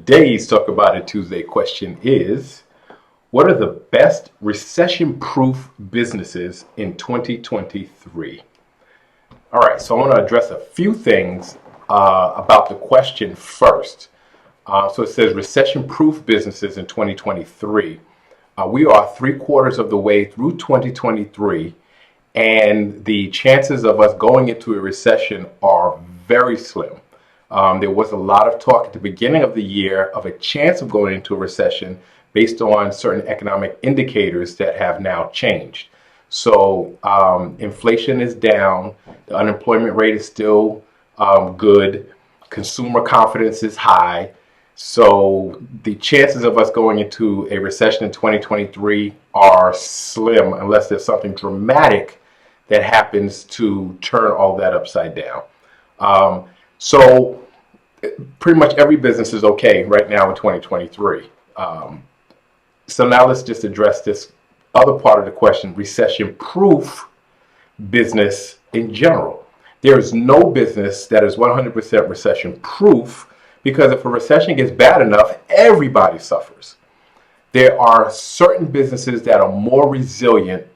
Today's Talk About It Tuesday question is, what are the best recession-proof businesses in 2023? All right, so I want to address a few things about the question first. So it says recession-proof businesses in 2023. We are 3/4 of the way through 2023, and the chances of us going into a recession are very slim. There was a lot of talk at the beginning of the year of a chance of going into a recession based on certain economic indicators that have now changed. So inflation is down, the unemployment rate is still good, consumer confidence is high. So the chances of us going into a recession in 2023 are slim unless there's something dramatic that happens to turn all that upside down. So pretty much every business is okay right now in 2023. So now let's just address this other part of the question, recession-proof business in general. There is no business that is 100% recession-proof, because if a recession gets bad enough, everybody suffers. There are certain businesses that are more resilient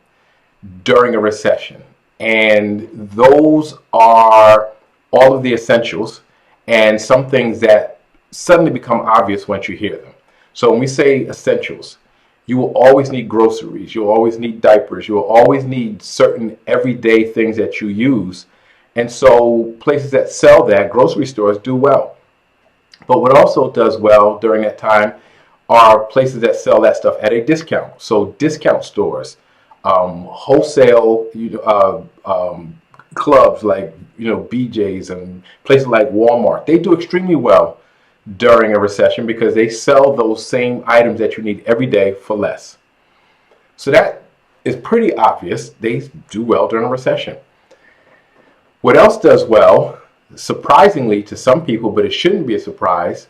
during a recession, and those are all of the essentials and some things that suddenly become obvious once you hear them. So when we say essentials, you will always need groceries, you'll always need diapers, you'll always need certain everyday things that you use. And so places that sell that, grocery stores, do well. But what also does well during that time are places that sell that stuff at a discount. So discount stores, wholesale clubs like BJ's and places like Walmart, they do extremely well during a recession because they sell those same items that you need every day for less. So that is pretty obvious. They do well during a recession. What else does well, surprisingly to some people, but it shouldn't be a surprise,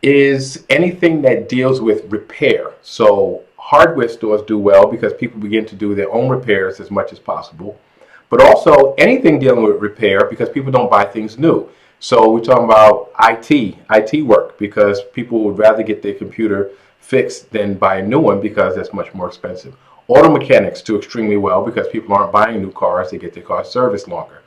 is anything that deals with repair. So hardware stores do well because people begin to do their own repairs as much as possible. But also anything dealing with repair because people don't buy things new. So we're talking about IT work because people would rather get their computer fixed than buy a new one because that's much more expensive. Auto mechanics do extremely well because people aren't buying new cars, they get their cars serviced longer.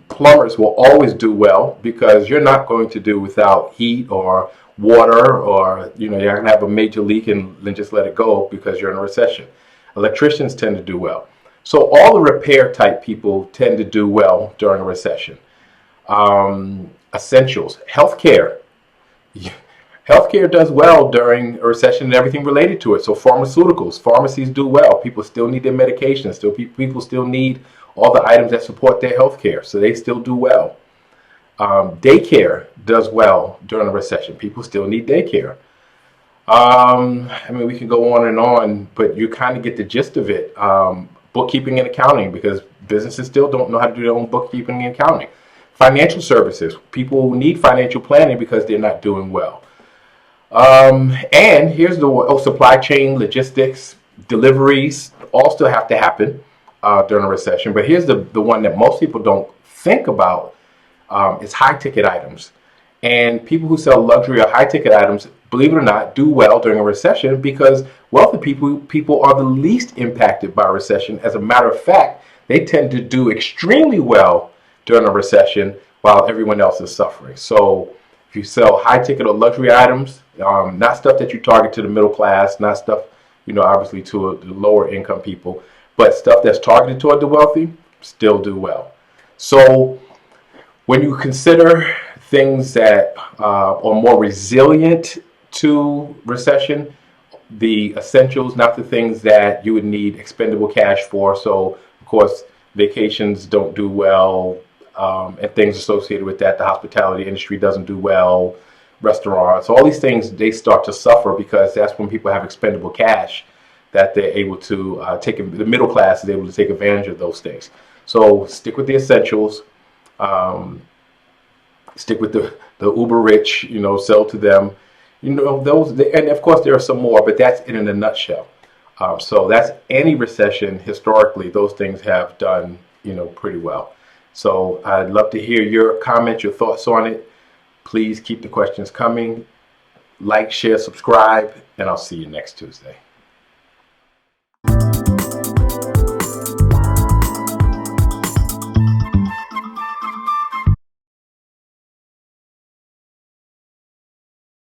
Plumbers will always do well because you're not going to do without heat or water, or you're not going to have a major leak and then just let it go because you're in a recession. Electricians tend to do well. So all the repair type people tend to do well during a recession. Essentials, healthcare. Healthcare does well during a recession and everything related to it. So pharmaceuticals, pharmacies do well. People still need their medications. People still need all the items that support their healthcare. So they still do well. Daycare does well during a recession. People still need daycare. We can go on, but you kind of get the gist of it. Bookkeeping and accounting, because businesses still don't know how to do their own bookkeeping and accounting. Financial services, people need financial planning because they're not doing well. And here's the supply chain, logistics, deliveries, all still have to happen during a recession. But here's the one that most people don't think about, is high ticket items. And people who sell luxury or high ticket items, believe it or not, do well during a recession because wealthy people are the least impacted by a recession. As a matter of fact, they tend to do extremely well during a recession while everyone else is suffering. So if you sell high ticket or luxury items, not stuff that you target to the middle class, not stuff, obviously to the lower income people, but stuff that's targeted toward the wealthy, still do well. So when you consider things that are more resilient to recession, the essentials, not the things that you would need expendable cash for. So, of course, vacations don't do well, and things associated with that. The hospitality industry doesn't do well, restaurants, all these things, they start to suffer because that's when people have expendable cash that they're able to the middle class is able to take advantage of those things. So stick with the essentials. Stick with the uber rich, sell to them. Those, and of course there are some more, but that's in a nutshell. So that's any recession historically, those things have done, pretty well. So I'd love to hear your comments, your thoughts on it. Please keep the questions coming. Like, share, subscribe, and I'll see you next Tuesday.